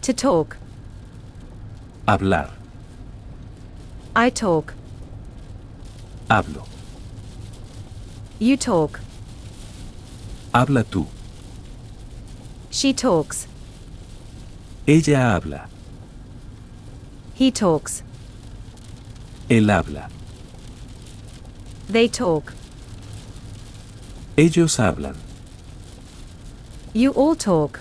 To talk. Hablar. I talk. Hablo. You talk. Habla tú. She talks. Ella habla. He talks. Él habla. They talk. Ellos hablan. You all talk.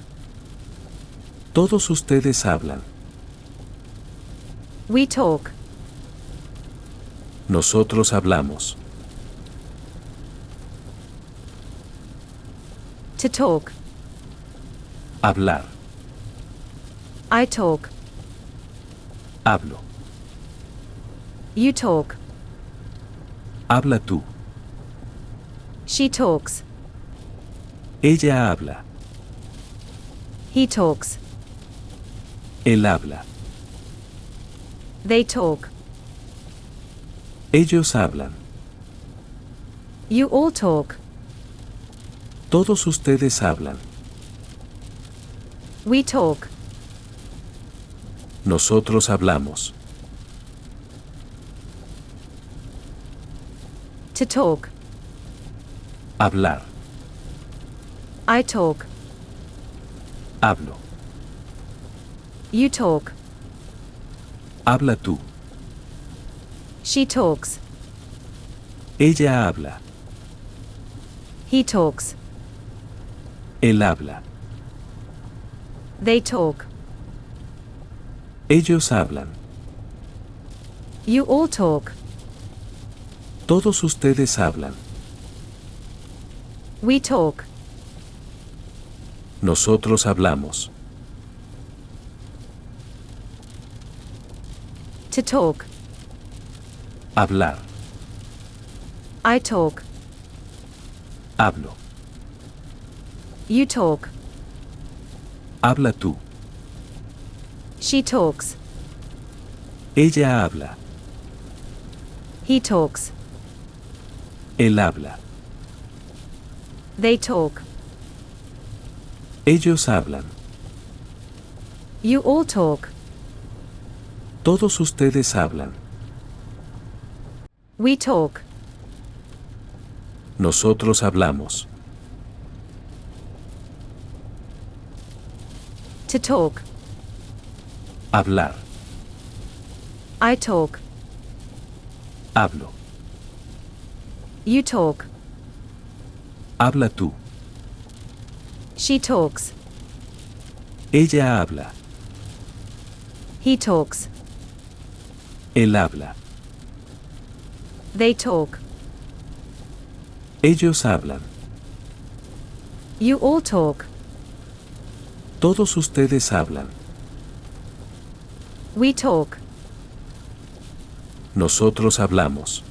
Todos ustedes hablan. We talk. Nosotros hablamos. To talk. Hablar. I talk. Hablo. You talk. Habla tú. She talks. Ella habla. He talks. Él habla. They talk. Ellos hablan. You all talk. Todos ustedes hablan. We talk. Nosotros hablamos. To talk. Hablar. I talk. Hablo. You talk. Habla tú. She talks. Ella habla. He talks. Él habla. They talk. Ellos hablan. You all talk. Todos ustedes hablan. We talk. Nosotros hablamos. To talk. Hablar. I talk. Hablo. You talk. Habla tú. She talks. Ella habla. He talks. Él habla. They talk. Ellos hablan. You all talk. Todos ustedes hablan. We talk. Nosotros hablamos. To talk. Hablar. I talk. Hablo. You talk. Habla tú. She talks. Ella habla. He talks. Él habla. They talk. Ellos hablan. You all talk. Todos ustedes hablan. We talk. Nosotros hablamos.